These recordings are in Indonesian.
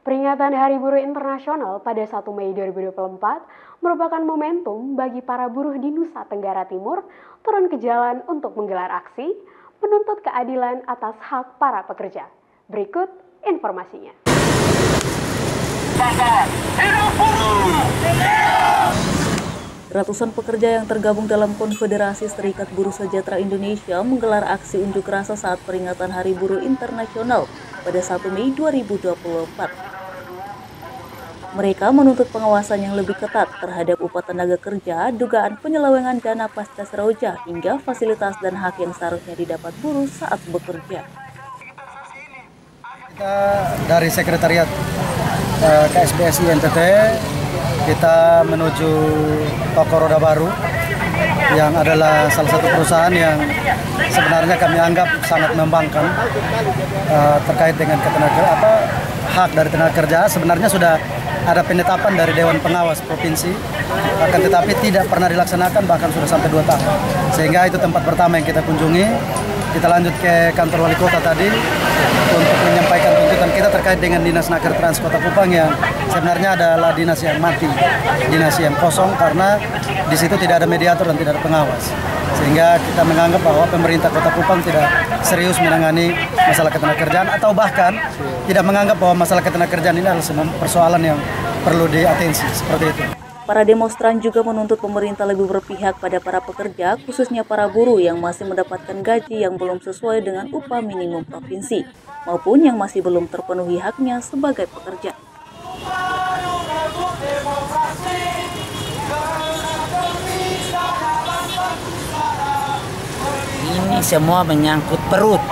Peringatan Hari Buruh Internasional pada 1 Mei 2024 merupakan momentum bagi para buruh di Nusa Tenggara Timur turun ke jalan untuk menggelar aksi menuntut keadilan atas hak para pekerja. Berikut informasinya. Ratusan pekerja yang tergabung dalam Konfederasi Serikat Buruh Sejahtera Indonesia menggelar aksi unjuk rasa saat peringatan Hari Buruh Internasional pada 1 Mei 2024. Mereka menuntut pengawasan yang lebih ketat terhadap upah tenaga kerja, dugaan penyelewengan dana pasca seroja, hingga fasilitas dan hak yang seharusnya didapat buruh saat bekerja. Kita dari Sekretariat KSBSI NTT, kita menuju Toko Roda Baru yang adalah salah satu perusahaan yang sebenarnya kami anggap sangat membangkang terkait dengan hak dari tenaga kerja. Sebenarnya sudah ada penetapan dari Dewan Pengawas Provinsi, akan tetapi tidak pernah dilaksanakan, bahkan sudah sampai 2 tahun. Sehingga itu tempat pertama yang kita kunjungi. Kita lanjut ke kantor wali kota tadi untuk menyampaikan tuntutan kita terkait dengan Dinas Naker Trans Kota Kupang yang sebenarnya adalah dinas yang mati, dinas yang kosong karena di situ tidak ada mediator dan tidak ada pengawas. Sehingga kita menganggap bahwa pemerintah Kota Kupang tidak serius menangani masalah ketenagakerjaan atau bahkan tidak menganggap bahwa masalah ketenagakerjaan ini adalah persoalan yang perlu diatensi, seperti itu. Para demonstran juga menuntut pemerintah lebih berpihak pada para pekerja, khususnya para buruh yang masih mendapatkan gaji yang belum sesuai dengan upah minimum provinsi, maupun yang masih belum terpenuhi haknya sebagai pekerja. Ini semua menyangkut perut.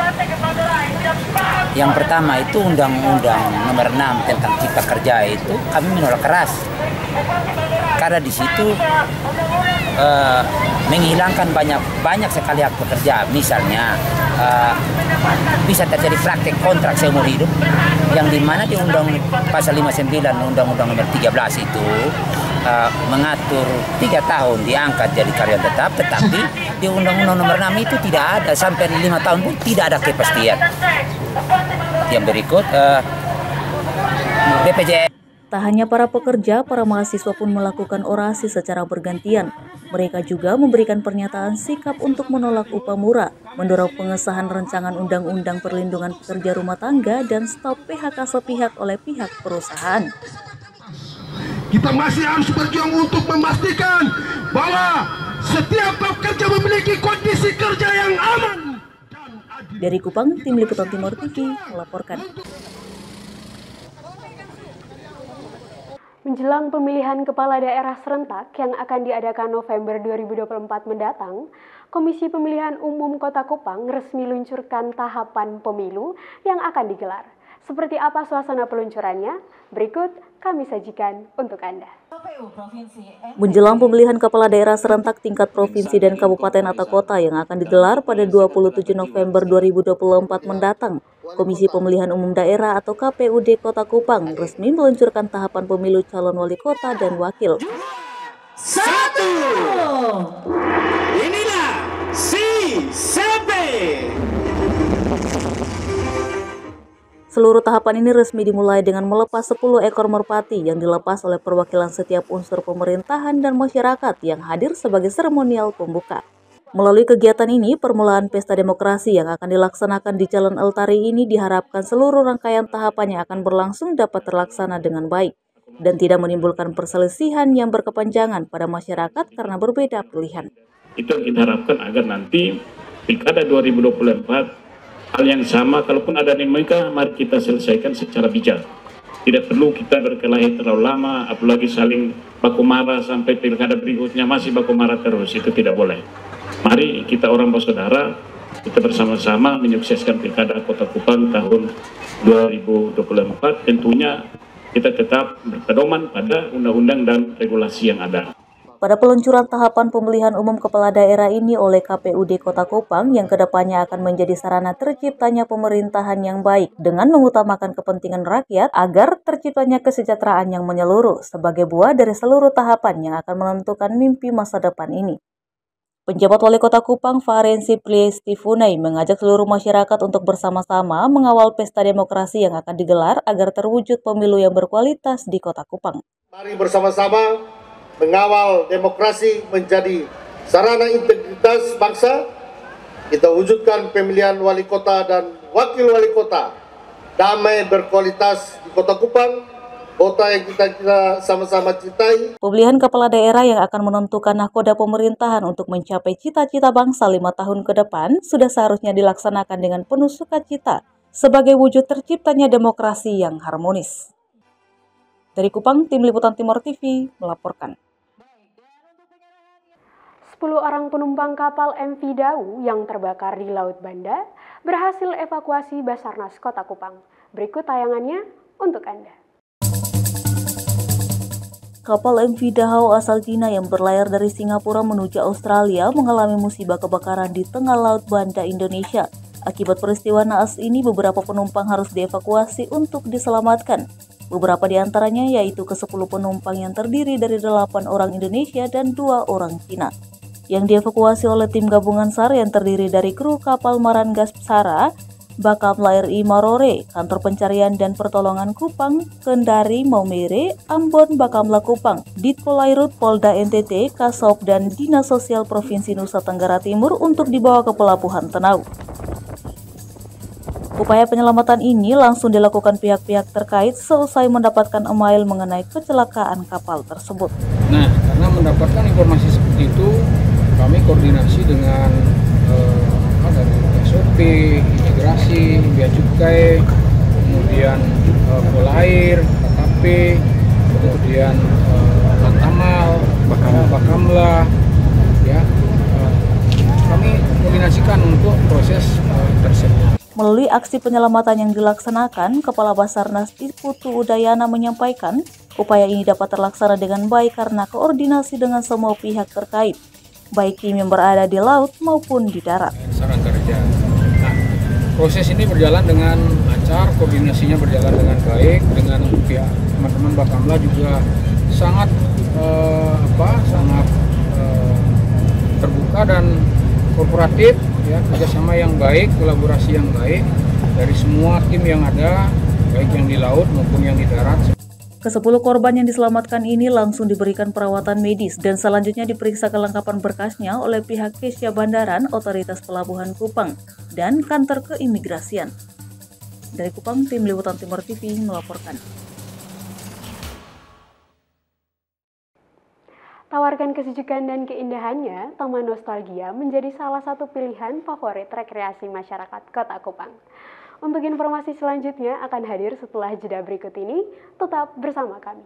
Yang pertama itu Undang-Undang Nomor 6 tentang Cipta Kerja itu kami menolak keras. Karena di situ menghilangkan banyak sekali hak pekerja. Misalnya bisa terjadi praktek kontrak seumur hidup yang dimana di pasal 59 Undang-Undang Nomor 13 itu mengatur 3 tahun diangkat jadi karyawan tetap, tetapi di Undang-Undang Nomor 6 itu tidak ada, sampai 5 tahun pun tidak ada kepastian. Yang berikut BPJS. Tak hanya para pekerja, para mahasiswa pun melakukan orasi secara bergantian. Mereka juga memberikan pernyataan sikap untuk menolak upah murah, mendorong pengesahan rancangan Undang-Undang Perlindungan Pekerja Rumah Tangga, dan stop PHK sepihak oleh pihak perusahaan. Kita masih harus berjuang untuk memastikan bahwa setiap pekerja memiliki kondisi kerja yang aman. Dari Kupang, Tim Liputan Timur TV melaporkan. Menjelang pemilihan kepala daerah serentak yang akan diadakan November 2024 mendatang, Komisi Pemilihan Umum Kota Kupang resmi luncurkan tahapan pemilu yang akan digelar. Seperti apa suasana peluncurannya? Berikut kami sajikan untuk Anda. Menjelang pemilihan kepala daerah serentak tingkat provinsi dan kabupaten atau kota yang akan digelar pada 27 November 2024 mendatang, Komisi Pemilihan Umum Daerah atau KPUD Kota Kupang resmi meluncurkan tahapan pemilu calon wali kota dan wakil. 1. Inilah si sampai. Seluruh tahapan ini resmi dimulai dengan melepas 10 ekor merpati yang dilepas oleh perwakilan setiap unsur pemerintahan dan masyarakat yang hadir sebagai seremonial pembuka. Melalui kegiatan ini, permulaan pesta demokrasi yang akan dilaksanakan di Jalan Eltari ini diharapkan seluruh rangkaian tahapannya akan berlangsung dapat terlaksana dengan baik dan tidak menimbulkan perselisihan yang berkepanjangan pada masyarakat karena berbeda pilihan. Itu yang kita harapkan agar nanti Pilkada 2024 hal yang sama, kalaupun ada dinamika, mari kita selesaikan secara bijak. Tidak perlu kita berkelahi terlalu lama, apalagi saling baku marah sampai pilkada berikutnya masih baku marah terus, itu tidak boleh. Mari kita orang bersaudara, kita bersama-sama menyukseskan Pilkada Kota Kupang tahun 2024. Tentunya kita tetap berpedoman pada undang-undang dan regulasi yang ada. Pada peluncuran tahapan pemilihan umum kepala daerah ini oleh KPUD Kota Kupang yang kedepannya akan menjadi sarana terciptanya pemerintahan yang baik dengan mengutamakan kepentingan rakyat agar terciptanya kesejahteraan yang menyeluruh sebagai buah dari seluruh tahapan yang akan menentukan mimpi masa depan ini. Penjabat Wali Kota Kupang, Farensi Priestifunai, mengajak seluruh masyarakat untuk bersama-sama mengawal pesta demokrasi yang akan digelar agar terwujud pemilu yang berkualitas di Kota Kupang. Mari bersama-sama mengawal demokrasi menjadi sarana integritas bangsa. Kita wujudkan pemilihan wali kota dan wakil wali kota damai berkualitas di Kota Kupang, kota yang kita sama-sama cintai. Pemilihan kepala daerah yang akan menentukan nahkoda pemerintahan untuk mencapai cita-cita bangsa 5 tahun ke depan sudah seharusnya dilaksanakan dengan penuh sukacita sebagai wujud terciptanya demokrasi yang harmonis. Dari Kupang, Tim Liputan Timor TV melaporkan. 10 orang penumpang kapal MV Dau yang terbakar di Laut Banda berhasil evakuasi Basarnas Kota Kupang. Berikut tayangannya untuk Anda. Kapal MV Dau asal Cina yang berlayar dari Singapura menuju Australia mengalami musibah kebakaran di tengah Laut Banda, Indonesia. Akibat peristiwa naas ini, beberapa penumpang harus dievakuasi untuk diselamatkan. Beberapa di antaranya yaitu ke-10 penumpang yang terdiri dari 8 orang Indonesia dan 2 orang Cina. Yang dievakuasi oleh tim gabungan SAR yang terdiri dari kru kapal Marangas Sara, Bakamla RI Marore, Kantor Pencarian dan Pertolongan Kupang, Kendari Maumere, Ambon Bakamla Kupang, Ditpolairut Polda NTT, Kasop dan Dinas Sosial Provinsi Nusa Tenggara Timur untuk dibawa ke Pelabuhan Tenau. Upaya penyelamatan ini langsung dilakukan pihak-pihak terkait seusai mendapatkan email mengenai kecelakaan kapal tersebut. Nah, karena mendapatkan informasi seperti itu, kami koordinasi dengan dari SOP, imigrasi, bea cukai, kemudian Polair, KKP, kemudian Lantamal, Bakamla, ya, kami koordinasikan untuk proses tersebut. Melalui aksi penyelamatan yang dilaksanakan, Kepala Basarnas Putu Udayana menyampaikan upaya ini dapat terlaksana dengan baik karena koordinasi dengan semua pihak terkait, baik tim yang berada di laut maupun di darat. Saran kerja. Nah, proses ini berjalan dengan lancar, koordinasinya berjalan dengan baik, dengan pihak teman-teman Bakamla juga sangat terbuka dan kooperatif, ya, kerjasama yang baik, kolaborasi yang baik dari semua tim yang ada, baik yang di laut maupun yang di darat. Ke-10 korban yang diselamatkan ini langsung diberikan perawatan medis dan selanjutnya diperiksa kelengkapan berkasnya oleh pihak Kesya Bandaran, Otoritas Pelabuhan Kupang, dan Kantor Keimigrasian. Dari Kupang, Tim Liputan Timor TV melaporkan. Tawarkan kesejukan dan keindahannya, Taman Nostalgia menjadi salah satu pilihan favorit rekreasi masyarakat Kota Kupang. Untuk informasi selanjutnya akan hadir setelah jeda berikut ini. Tetap bersama kami.